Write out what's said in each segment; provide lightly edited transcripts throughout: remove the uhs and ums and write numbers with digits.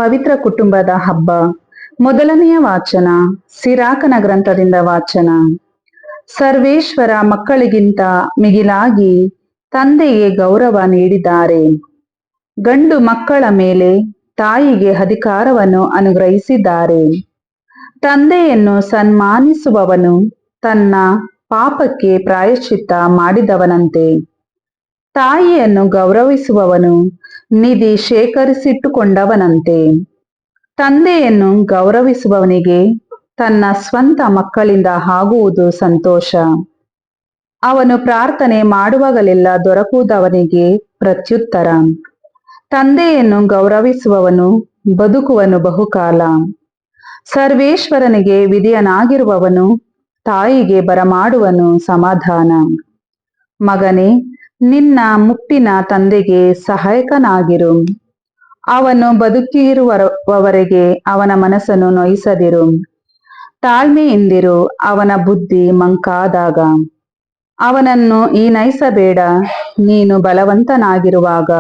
ಪವಿತ್ರ ಕುಟುಂಬದ ಹಬ್ಬ. ಮೊದಲನೆಯ ವಾಚನ ಸಿರಾಕನ ಗ್ರಂಥದಿಂದ ವಾಚನ. ಸರ್ವೇಶ್ವರ ಮಕ್ಕಳಿಗಿಂತ ಮಿಗಿಲಾಗಿ ತಂದೆಗೆ ಗೌರವ ನೀಡಿದ್ದಾರೆ. ಗಂಡು ಮಕ್ಕಳ ಮೇಲೆ ತಾಯಿಗೆ ಅಧಿಕಾರವನ್ನು ಅನುಗ್ರಹಿಸಿದ್ದಾರೆ. ತಂದೆಯನ್ನು ಸನ್ಮಾನಿಸುವವನು ತನ್ನ ಪಾಪಕ್ಕೆ ಪ್ರಾಯಶ್ಚಿತ್ತ ಮಾಡಿದವನಂತೆ. ತಾಯಿಯನ್ನು ಗೌರವಿಸುವವನು ನಿಧಿ ಶೇಖರಿಸಿಟ್ಟುಕೊಂಡವನಂತೆ. ತಂದೆಯನ್ನು ಗೌರವಿಸುವವನಿಗೆ ತನ್ನ ಸ್ವಂತ ಮಕ್ಕಳಿಂದ ಆಗುವುದು ಸಂತೋಷ. ಅವನು ಪ್ರಾರ್ಥನೆ ಮಾಡುವಾಗಲೆಲ್ಲ ದೊರಕುವುದವನಿಗೆ ಪ್ರತ್ಯುತ್ತರ. ತಂದೆಯನ್ನು ಗೌರವಿಸುವವನು ಬದುಕುವನು ಬಹುಕಾಲ. ಸರ್ವೇಶ್ವರನಿಗೆ ವಿಧೇಯನಾಗಿರುವವನು ತಾಯಿಗೆ ಬರಮಾಡುವನು ಸಮಾಧಾನ. ಮಗನೇ, ನಿನ್ನ ಮುಪ್ಪಿನ ತಂದೆಗೆ ಸಹಾಯಕನಾಗಿರು. ಅವನು ಬದುಕಿರುವವರೆಗೆ ಅವನ ಮನಸ್ಸನ್ನು ನೋಯಿಸದಿರು. ತಾಳ್ಮೆಯಿಂದಿರು ಅವನ ಬುದ್ಧಿ ಮಂಕಾದಾಗ. ಅವನನ್ನು ಹೀನೈಸಬೇಡ, ನೀನು ಬಲವಂತನಾಗಿರುವಾಗ.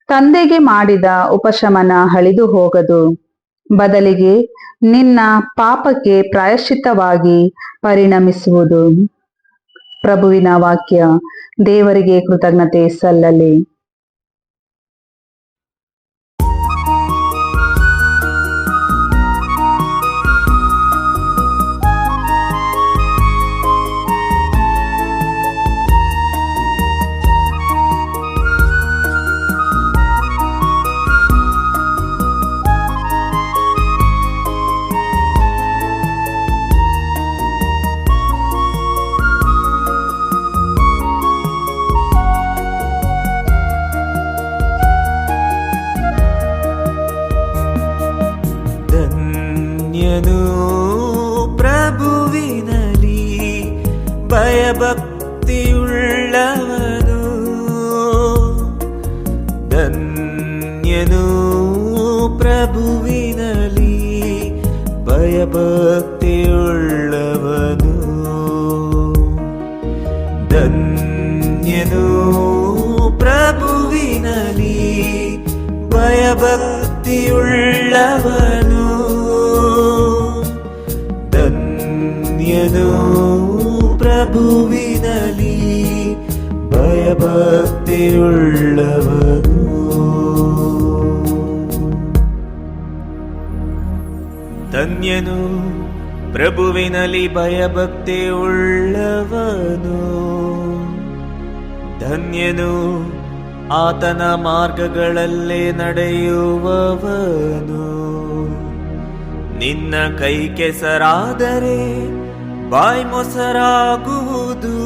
ತಂದೆಗೆ ಮಾಡಿದ ಉಪಶಮನ ಅಳಿದು ಹೋಗದು, ಬದಲಿಗೆ ನಿನ್ನ ಪಾಪಕ್ಕೆ ಪ್ರಾಯಶ್ಚಿತ್ತವಾಗಿ ಪರಿಣಮಿಸುವುದು. ಪ್ರಭುವಿನ ವಾಕ್ಯ. ದೇವರಿಗೆ ಕೃತಜ್ಞತೆ ಸಲ್ಲಲಿ. ಧನ್ಯನು ಪ್ರಭುವಿನಲ್ಲಿ ಭಯಭಕ್ತಿಯುಳ್ಳವನು. ಧನ್ಯನು ಪ್ರಭುವಿನಲ್ಲಿ ಭಯಭಕ್ತಿಯುಳ್ಳವನು. ಧನ್ಯನು ಪ್ರಭುವಿನಲ್ಲಿ ಭಯಭಕ್ತಿಯುಳ್ಳವನು. ಧನ್ಯನು ಪ್ರಭುವಿನಲ್ಲಿ ಭಯಭಕ್ತಿಯುಳ್ಳವನು. ಧನ್ಯನು ಪ್ರಭುವಿನಲ್ಲಿ ಭಯಭಕ್ತಿಯುಳ್ಳವನು. ಧನ್ಯನು ಆತನ ಮಾರ್ಗಗಳಲ್ಲೇ ನಡೆಯುವವನು. ನಿನ್ನ ಕೈ ಕೆಸರಾದರೆ ಬಾಯಿ ಮೊಸರಾಗುವುದು.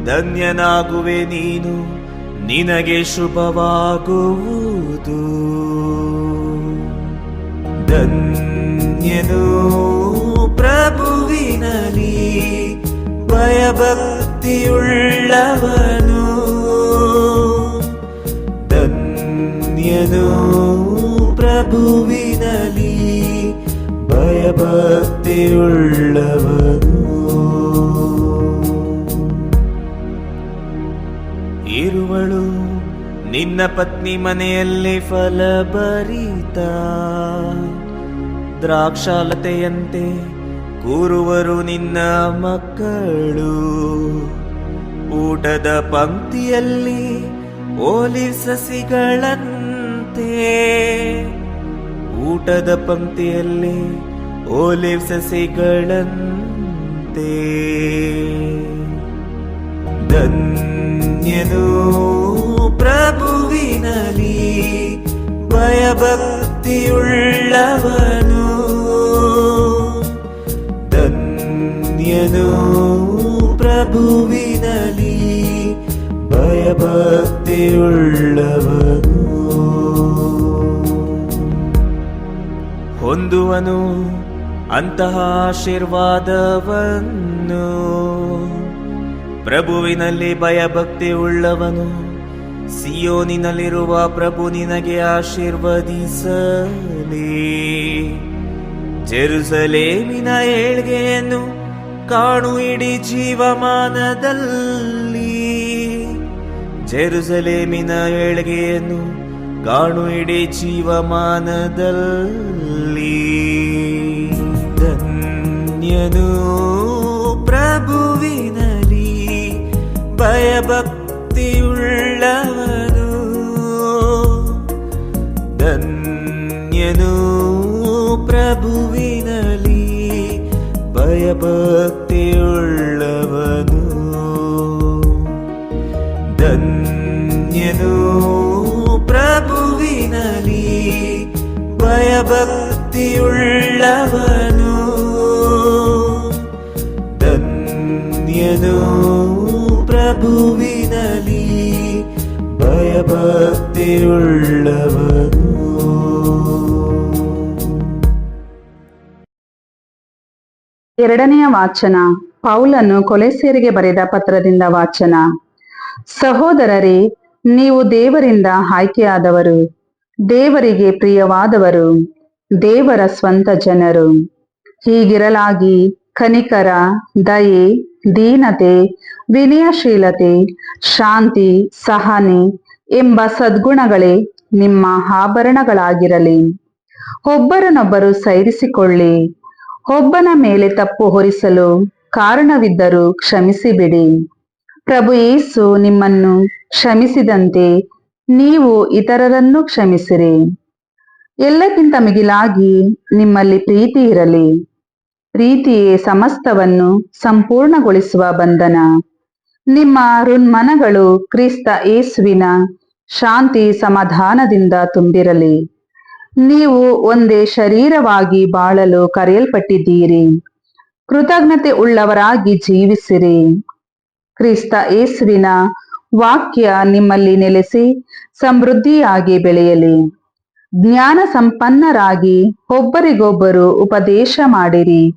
ಧನ್ಯನಾಗುವೆ ನೀನು, ನಿನಗೆ ಶುಭವಾಗುವುದು. ಧನ್ಯನು ಪ್ರಭುವಿನಲ್ಲಿ ಭಯಭಕ್ತಿಯುಳ್ಳವನು. ಧನ್ಯನು ಪ್ರಭುವಿನಲ್ಲಿ ಭಯಭಕ್ತಿಯುಳ್ಳವನು. ಇರುವಳು ನಿನ್ನ ಪತ್ನಿ ಮನೆಯಲ್ಲಿ ಫಲಭರಿತ ದ್ರಾಕ್ಷಾಲತೆಯಂತೆ ಕೂರುವರು ನಿನ್ನ ಮಕ್ಕಳು. ಊಟದ ಪಂಕ್ತಿಯಲ್ಲಿ ಓಲಿವ್ ಸಸಿಗಳಂತೆ. ಊಟದ ಪಂಕ್ತಿಯಲ್ಲಿ ಓಲಿವ್ ಸಸಿಗಳಂತೆ. ಧನ್ಯನು ಪ್ರಭುವಿನಲ್ಲಿ ಭಯಭಕ್ತಿಯುಳ್ಳವನು. ಧನ್ಯನು ಪ್ರಭುವಿನಲ್ಲಿ ಭಯಭಕ್ತಿಯುಳ್ಳವನು. ಹೊಂದುವನು ಅಂತಹ ಆಶೀರ್ವಾದವನ್ನು. ಪ್ರಭುವಿನಲ್ಲಿ ಭಯಭಕ್ತಿ ಉಳ್ಳವನು. ಸಿಯೋನಿನಲ್ಲಿರುವ ಪ್ರಭು ನಿನಗೆ ಆಶೀರ್ವದಿಸಲಿ. ಜೆರುಸಲೇಮಿನ ಏಳ್ಗೆಯನ್ನು ಕಾಣು ಇಡೀ ಜೀವಮಾನದಲ್ಲಿ. ಜೆರುಸಲೇಮಿನ ಏಳ್ಗೆಯನ್ನು ಕಾಣು ಇಡೀ ಜೀವಮಾನದಲ್ಲಿ. ಧನ್ಯನು ಪ್ರಭುವಿನಲ್ಲಿ ಭಯಭಕ್ತಿಯುಳ್ಳವನು. ಧನ್ಯನು ಪ್ರಭುವಿನಲ್ಲಿ ಭಯಭಕ್ತಿಯುಳ್ಳವನು. ಧನ್ಯನು ಪ್ರಭುವಿನಲ್ಲಿ ಭಯಭಕ್ತಿಯುಳ್ಳವನು. ಧನ್ಯನು ಪ್ರಭುವಿನಲ್ಲಿ ಭಯಭಕ್ತಿಯುಳ್ಳವನು. ಎರಡನೆಯ ವಾಚನ ಪೌಲನು ಕೊಲೆಸ್ಯರಿಗೆ ಬರೆದ ಪತ್ರದಿಂದ ವಾಚನ. ಸಹೋದರರೇ, ನೀವು ದೇವರಿಂದ ಆಯ್ಕೆಯಾದವರು, ದೇವರಿಗೆ ಪ್ರಿಯವಾದವರು, ದೇವರ ಸ್ವಂತ ಜನರು. ಹೀಗಿರಲಾಗಿ ಕನಿಕರ, ದಯೆ, ದೀನತೆ, ವಿನಯಶೀಲತೆ, ಶಾಂತಿ, ಸಹನೆ ಎಂಬ ಸದ್ಗುಣಗಳೇ ನಿಮ್ಮ ಆಭರಣಗಳಾಗಿರಲಿ. ಒಬ್ಬರನ್ನೊಬ್ಬರು ಸೈರಿಸಿಕೊಳ್ಳಿ. ಒಬ್ಬನ ಮೇಲೆ ತಪ್ಪು ಹೊರಿಸಲು ಕಾರಣವಿದ್ದರೂ ಕ್ಷಮಿಸಿಬಿಡಿ. ಪ್ರಭು ಯೇಸು ನಿಮ್ಮನ್ನು ಕ್ಷಮಿಸಿದಂತೆ ನೀವು ಇತರರನ್ನು ಕ್ಷಮಿಸಿರಿ. ಎಲ್ಲಕ್ಕಿಂತ ಮಿಗಿಲಾಗಿ ನಿಮ್ಮಲ್ಲಿ ಪ್ರೀತಿ ಇರಲಿ. ಪ್ರೀತಿಯೇ ಸಮಸ್ತವನ್ನು ಸಂಪೂರ್ಣಗೊಳಿಸುವ ಬಂಧನ. ನಿಮ್ಮ ಹೃನ್ಮನಗಳು ಕ್ರಿಸ್ತ ಯೇಸುವಿನ ಶಾಂತಿ ಸಮಾಧಾನದಿಂದ ತುಂಬಿರಲಿ. ನೀವು ಒಂದೇ ಶರೀರವಾಗಿ ಬಾಳಲು ಕರೆಯಲ್ಪಟ್ಟಿದ್ದೀರಿ. ಕೃತಜ್ಞತೆ ಉಳ್ಳವರಾಗಿ ಜೀವಿಸಿರಿ. ಕ್ರಿಸ್ತ ಯೇಸುವಿನ ವಾಕ್ಯ ನಿಮ್ಮಲ್ಲಿ ನೆಲೆಸಿ ಸಮೃದ್ಧಿಯಾಗಿ ಬೆಳೆಯಲಿ. ಜ್ಞಾನ ಸಂಪನ್ನರಾಗಿ ಒಬ್ಬರಿಗೊಬ್ಬರು ಉಪದೇಶ ಮಾಡಿರಿ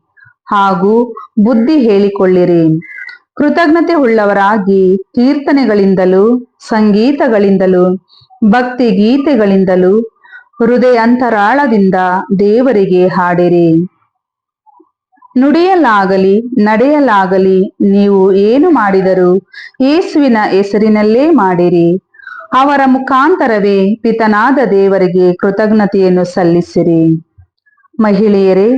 ಹಾಗೂ ಬುದ್ಧಿ ಹೇಳಿಕೊಳ್ಳಿರಿ. ಕೃತಜ್ಞತೆ ಉಳ್ಳವರಾಗಿ ಕೀರ್ತನೆಗಳಿಂದಲೂ ಸಂಗೀತಗಳಿಂದಲೂ ಭಕ್ತಿ ಗೀತೆಗಳಿಂದಲೂ ಹೃದಯಾಂತರಾಳದಿಂದ ದೇವರಿಗೆ ಹಾಡಿರಿ. ನುಡಿಯಲಾಗಲಿ ನಡೆಯಲಾಗಲಿ ನೀವು ಏನು ಮಾಡಿದರೂ ಯೇಸುವಿನ ಹೆಸರಿನಲ್ಲೇ ಮಾಡಿರಿ. ಅವರ ಮುಖಾಂತರವೇ ಪಿತನಾದ ದೇವರಿಗೆ ಕೃತಜ್ಞತೆಯನ್ನು ಸಲ್ಲಿಸಿರಿ. ಮಹಿಳೆಯರೇ,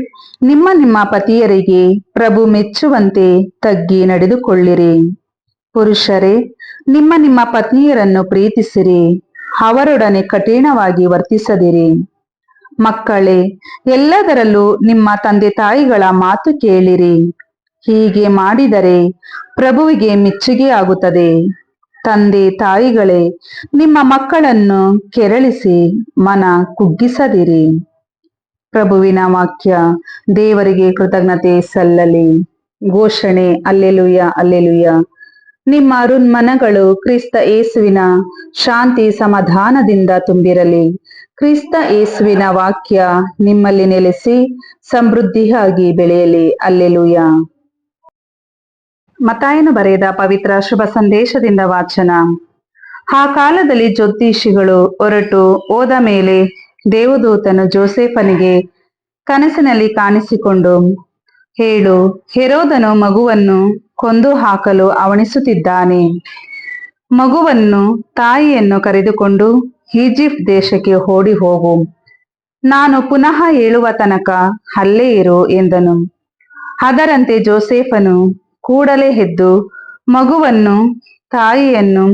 ನಿಮ್ಮ ನಿಮ್ಮ ಪತಿಯರಿಗೆ ಪ್ರಭು ಮೆಚ್ಚುವಂತೆ ತಗ್ಗಿ ನಡೆದುಕೊಳ್ಳಿರಿ. ಪುರುಷರೇ, ನಿಮ್ಮ ನಿಮ್ಮ ಪತ್ನಿಯರನ್ನು ಪ್ರೀತಿಸಿರಿ, ಅವರೊಡನೆ ಕಠಿಣವಾಗಿ ವರ್ತಿಸದಿರಿ. ಮಕ್ಕಳೇ, ಎಲ್ಲದರಲ್ಲೂ ನಿಮ್ಮ ತಂದೆ ತಾಯಿಗಳ ಮಾತು ಕೇಳಿರಿ. ಹೀಗೆ ಮಾಡಿದರೆ ಪ್ರಭುವಿಗೆ ಮೆಚ್ಚುಗೆಯಾಗುತ್ತದೆ. ತಂದೆ ತಾಯಿಗಳೇ, ನಿಮ್ಮ ಮಕ್ಕಳನ್ನು ಕೆರಳಿಸಿ ಮನ ಕುಗ್ಗಿಸದಿರಿ. ಪ್ರಭುವಿನ ವಾಕ್ಯ. ದೇವರಿಗೆ ಕೃತಜ್ಞತೆ ಸಲ್ಲಲಿ. ಘೋಷಣೆ. Alleluia, alleluia. ನಿಮ್ಮ ಹೃನ್ಮನಗಳು ಕ್ರಿಸ್ತ ಯೇಸುವಿನ ಶಾಂತಿ ಸಮಾಧಾನದಿಂದ ತುಂಬಿರಲಿ. ಕ್ರಿಸ್ತ ಯೇಸುವಿನ ವಾಕ್ಯ ನಿಮ್ಮಲ್ಲಿ ನೆಲೆಸಿ ಸಮೃದ್ಧಿಯಾಗಿ ಬೆಳೆಯಲಿ. ಅಲ್ಲೆಲುಯ್ಯ. ಮತ್ತಾಯನು ಬರೆದ ಪವಿತ್ರ ಶುಭ ಸಂದೇಶದಿಂದ ವಾಚನ. ಆ ಕಾಲದಲ್ಲಿ ಜ್ಯೋತಿಷಿಗಳು ಹೊರಟು ಹೋದ ಮೇಲೆ ದೇವದೂತನು ಜೋಸೆಫನಿಗೆ ಕನಸಿನಲ್ಲಿ ಕಾಣಿಸಿಕೊಂಡು, ಹೇಳು, ಹೆರೋದನು ಮಗುವನ್ನು ಕೊಂದು ಹಾಕಲು ಹವಣಿಸುತ್ತಿದ್ದಾನೆ. ಮಗುವನ್ನು ತಾಯಿಯನ್ನು ಕರೆದುಕೊಂಡು ಈಜಿಪ್ಟ್ ದೇಶಕ್ಕೆ ಓಡಿ ಹೋಗು. ನಾನು ಪುನಃ ಹೇಳುವ ತನಕ ಅಲ್ಲೇ ಇರು ಎಂದನು. ಅದರಂತೆ ಜೋಸೆಫನು ಕೂಡಲೇ ಎದ್ದು ಮಗುವನ್ನು ತಾಯಿಯನ್ನು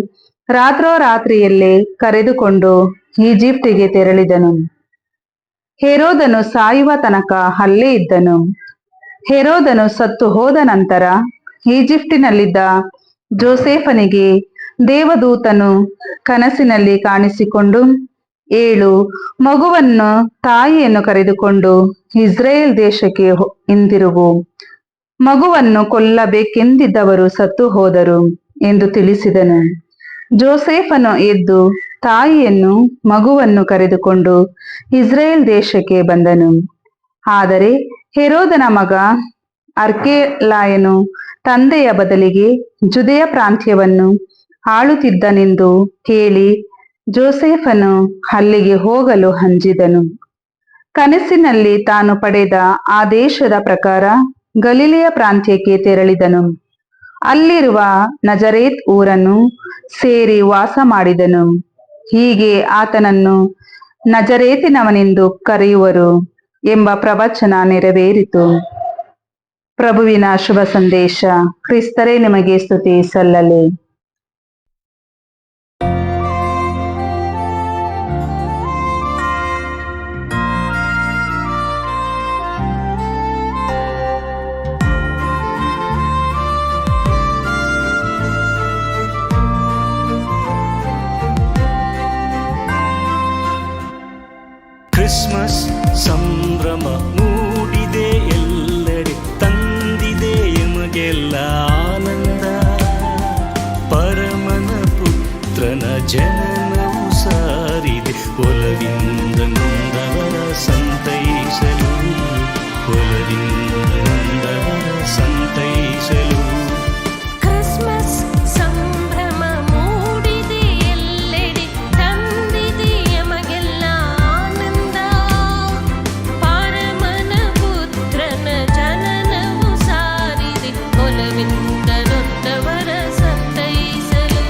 ರಾತ್ರೋರಾತ್ರಿಯಲ್ಲೇ ಕರೆದುಕೊಂಡು ಈಜಿಪ್ಟಿಗೆ ತೆರಳಿದನು. ಹೆರೋದನು ಸಾಯುವ ತನಕ ಅಲ್ಲೇ ಇದ್ದನು. ಹೆರೋದನು ಸತ್ತು ಹೋದ ನಂತರ ಈಜಿಪ್ಟಿನಲ್ಲಿದ್ದ ಜೋಸೆಫನಿಗೆ ದೇವದೂತನು ಕನಸಿನಲ್ಲಿ ಕಾಣಿಸಿಕೊಂಡು, ಏಳು, ಮಗುವನ್ನು ತಾಯಿಯನ್ನು ಕರೆದುಕೊಂಡು ಇಸ್ರೇಲ್ ದೇಶಕ್ಕೆ ಹಿಂದಿರುಗು. ಮಗುವನ್ನು ಕೊಲ್ಲಬೇಕೆಂದಿದ್ದವರು ಸತ್ತು ಹೋದರು ಎಂದು ತಿಳಿಸಿದನು. ಜೋಸೆಫನು ಎದ್ದು ತಾಯಿಯನ್ನು ಮಗುವನ್ನು ಕರೆದುಕೊಂಡು ಇಸ್ರೇಲ್ ದೇಶಕ್ಕೆ ಬಂದನು. ಆದರೆ ಹೆರೋದನ ಮಗ ಅರ್ಕೆಲಾಯನು ತಂದೆಯ ಬದಲಿಗೆ ಜುದೆಯ ಪ್ರಾಂತ್ಯವನ್ನು ಆಳುತ್ತಿದ್ದನೆಂದು ಕೇಳಿ ಜೋಸೆಫನು ಅಲ್ಲಿಗೆ ಹೋಗಲು ಅಂಜಿದನು. ಕನಸಿನಲ್ಲಿ ತಾನು ಪಡೆದ ಆದೇಶದ ಪ್ರಕಾರ ಗಲಿಲೆಯ ಪ್ರಾಂತ್ಯಕ್ಕೆ ತೆರಳಿದನು. ಅಲ್ಲಿರುವ ನಜರೇತ್ ಊರನ್ನು ಸೇರಿ ವಾಸ ಮಾಡಿದನು. ಹೀಗೆ ಆತನನ್ನು ನಜರೇತಿನವನೆಂದು ಕರೆಯುವರು ಎಂಬ ಪ್ರವಚನ ನೆರವೇರಿತು. ಪ್ರಭುವಿನ ಶುಭ ಸಂದೇಶ. ಕ್ರಿಸ್ತರೇ ನಿಮಗೆ ಸ್ತುತಿ ಸಲ್ಲಲಿ. ಕ್ರಿಸ್ಮಸ್ ಸಂಭ್ರಮ ಮೂಡಿದೆ ಎಲ್ಲೆಡೆ, ತಂದಿದೆ ಎಮಗೆಲ್ಲ ಆನಂದ. ಪರಮನ ಪುತ್ರನ ಜನನವು ಸಾರಿದೆ, ಒಲವಿಂದ ನೊಂದವರ ಸಂತೈಸಲು, ಒಲವಿಂದ ನೊಂದವರ ಸಂತೈಸಲು. ಕ್ರಿಸ್ಮಸ್ ಸಂಭ್ರಮ ಮೂಡಿದೆ ಎಲ್ಲೆಡೆ, ತಂದಿದೆ ಎಮಗೆಲ್ಲ ಆನಂದ. ಪರಮನ ಪುತ್ರನ ಜನನವು ಸಾರಿದೆ, ಒಲವಿಂದ ನೊಂದವರ ಸಂತೈಸಲು,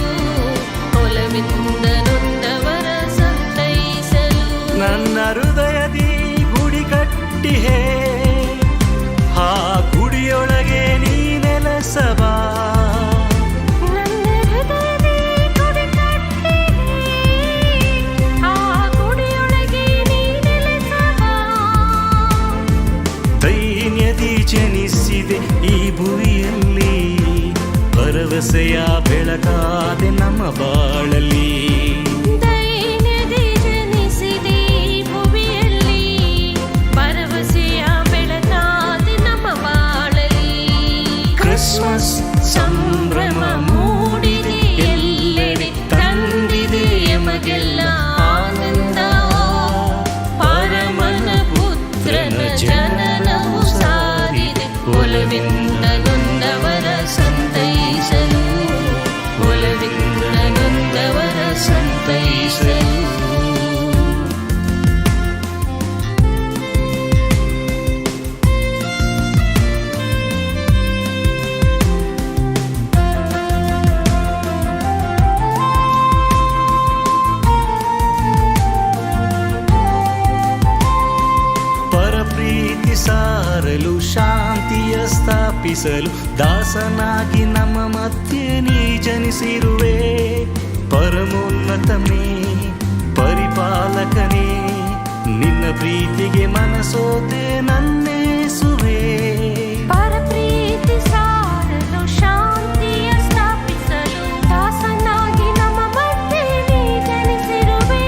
ಒಲವಿಂದ ನೊಂದವರ ಸಂತೈಸಲು. ನನ್ನ ಹೃದಯದಿ ಗುಡಿ ಕಟ್ಟಿಹೇ, ಆ ಗುಡಿಯೊಳಗೆ ನೀ ನೆಲೆಸಬಾ. ನನ್ನ ಹೃದಯದಿ ಗುಡಿ ಕಟ್ಟಿದೆ, ಆ ಗುಡಿಯೊಳಗೆ ನೀ ನೆಲೆಸಬಾ. ದೈನ್ಯದಿ ಜನಿಸಿದೆ ಈ ಭುವಿಯಲ್ಲಿ, ಭರವಸೆಯ ಬೆಳಕಾದೆ ನಮ್ಮ ಬಾಳಲಿ. ದೈನ್ಯದಿ ಜನಿಸಿದೆ ಈ ಭುವಿಯಲ್ಲಿ, ಭರವಸೆಯ ಬೆಳಕಾದೆ ನಮ್ಮ ಬಾಳಲಿ. ಕ್ರಿಸ್ಮಸ್ ಸಂಭ್ರಮ ಮೂಡಿದೆ ಎಲ್ಲೆಡೆ, ತಂದಿದೆ ಎಮಗೆಲ್ಲ ಆನಂದ. ಪರಮನ ಪುತ್ರನ ಜನನವು ಸಾರಿದೆ, ಒಲವಿಂದ ನೊಂದವರ ಸಂತೈಸಲು, ಒಲವಿಂದ ನೊಂದವರ ಸಂತೈಸಲು. ಪರಪ್ರೀತಿ ಸಾರಲು, ಶಾಂತಿಯ ಸ್ಥಾಪಿಸಲು, ದಾಸನಾಗಿ ನಮ್ಮ ಮಧ್ಯೆ ನೀ ಜನಿಸಿರುವೆ. ಪರಮೋನ್ನತನೇ ಪರಿಪಾಲಕನೇ, ನಿನ್ನ ಪ್ರೀತಿಗೆ ಮನಸೋತೆ ನನ್ನೇಸುವೆ. ಪರಪ್ರೀತಿ ಸಾರಲು, ಶಾಂತಿಯ ಸ್ಥಾಪಿಸಲು, ದಾಸನಾಗಿ ನಮ್ಮ ಮಧ್ಯೆ ನೀ ಜನಿಸಿರುವೆ.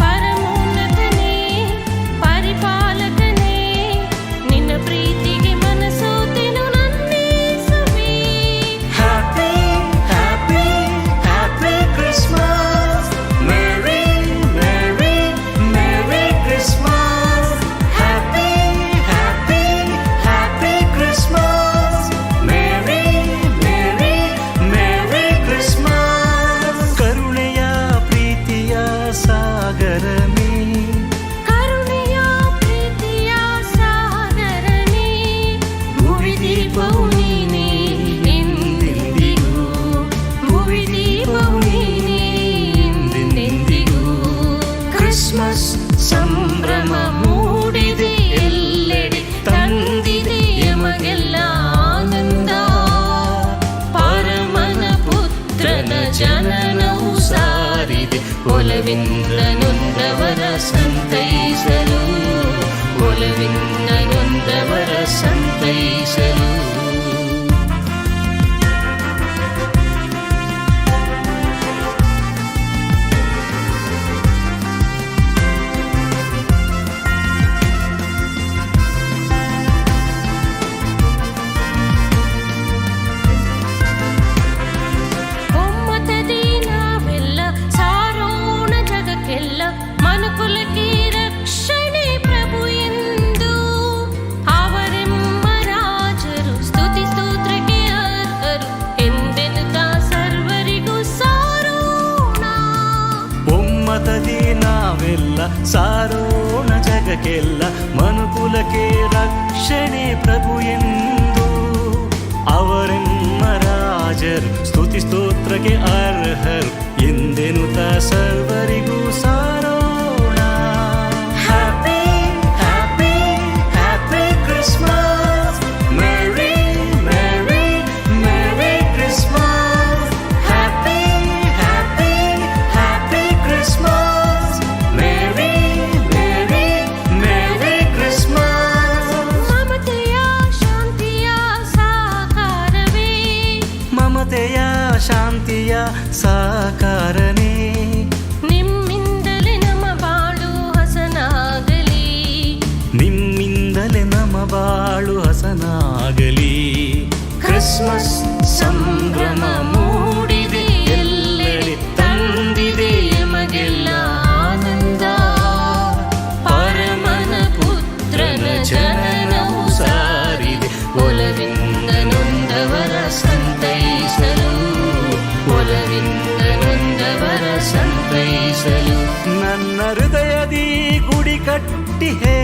ಪರಮೋನ್ನತನೇ ಪರಿಪಾಲಕನೇ, ನಿನ್ನ ಪ್ರೀತಿಗೆ ಮನಸೋತೆನು ನನ್ನೇಸುವೆ. Happy happy happy Christmas, merry merry merry Christmas. Happy happy happy Christmas, merry merry merry Christmas. ಕರುಣೆಯ ಪ್ರೀತಿಯ ಸಾಗರನೇ, ಕರುಣೆಯ ಪ್ರೀತಿಯ ಸಾಗರನೇ, ಭುವಿ ದೀಪವು ನೀನೇ ಎಂದೆಂದಿಗೂ, ಭುವಿ ದೀಪವು ನೀನೇ ಎಂದೆಂದಿಗೂ. ಕ್ರಿಸ್ಮಸ್ ಸಂಭ್ರಮ ಮೂಡಿದೆ ಎಲ್ಲೆಡೆ, ತಂದಿದೆ ಎಮಗೆಲ್ಲ ಆನಂದ. ಪರಮನ ಪುತ್ರನ ಜನನವು ಸಾರಿದೆ, ಒಲವಿಂದ ನೊಂದವರ ಸಂತೈಸಲು, ಒಲವಿಂದ ನೊಂದವರ ಸಂತೈಸಲು. ಒಮ್ಮತದಿ ನಾವೆಲ್ಲ ಸಾರೋಣ ಜಗಕ್ಕೆಲ್ಲ, ಮನುಕುಲಕ್ಕೆ ರಕ್ಷಣೆ ಪ್ರಭು ಎಂದು. ಅವರೆಮ್ಮ ರಾಜರು ಸ್ತುತಿ ಸ್ತೋತ್ರಕ್ಕೆ ಅರ್ಹರು ಎಂದೆನ್ನುತ್ತಾ ಸರ್ವರಿಗೂ ಸಾರೋಣ. ಒಮ್ಮತದಿ ನಾವೆಲ್ಲ ಸಾರೋಣ ಜಗಕ್ಕೆಲ್ಲ, ಮನುಕುಲಕ್ಕೆ ರಕ್ಷಣೆ ಪ್ರಭು ಎಂದು. ಅವರೆಮ್ಮ ರಾಜರು ಸ್ತುತಿ ಸ್ತೋತ್ರಕ್ಕೆ ಅರ್ಹರು ಎಂದೆನುತ ಸರ್ವರಿಗೂ ಸಾರೋಣ. Happy happy happy Christmas, merry merry merry Christmas. Happy happy happy Christmas, merry merry merry Christmas. ಮಮತೆಯ ಶಾಂತಿಯ ಸಾಕಾರವೇ, ಮಮತೆಯ ಶಾಂತಿಯ ಸಾಕಾರನೇ, ನಿಮ್ಮಿಂದಲೇ ನಮ್ಮ ಬಾಳು ಹಸನಾಗಲಿ, ನಿಮ್ಮಿಂದಲೇ ನಮ್ಮ ಬಾಳು ಹಸನಾಗಲಿ. ಕ್ರಿಸ್ಮಸ್ ಸಂಭ್ರಮ ಮೂಡಿದೆ ಎಲ್ಲೆಡೆ, ತಂದಿದೆ ಎಮಗೆಲ್ಲ ಆನಂದ. ಪರಮನ ಪುತ್ರನ ಜನನವು ಸಾರಿದೆ, ಒಲವಿಂದ ನೊಂದವರ ಸಂತೈಸಲು, ಒಲವಿಂದ ನೊಂದವರ ಸಂತೈಸಲು. ನನ್ನ ಹೃದಯದಿ ಗುಡಿ ಕಟ್ಟಿಹೇ,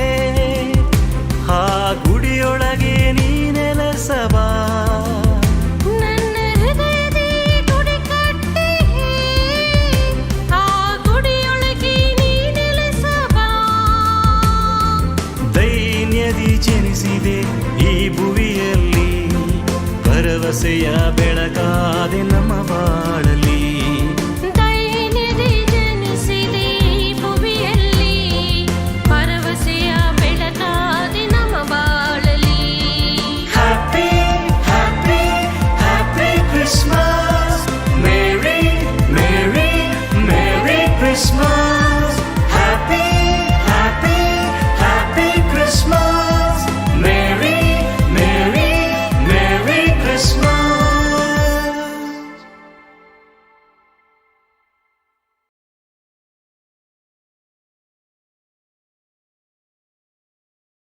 ಆ ಗುಡಿಯೊಳಗೆ ನೀ ನೆಲೆಸಬಾ.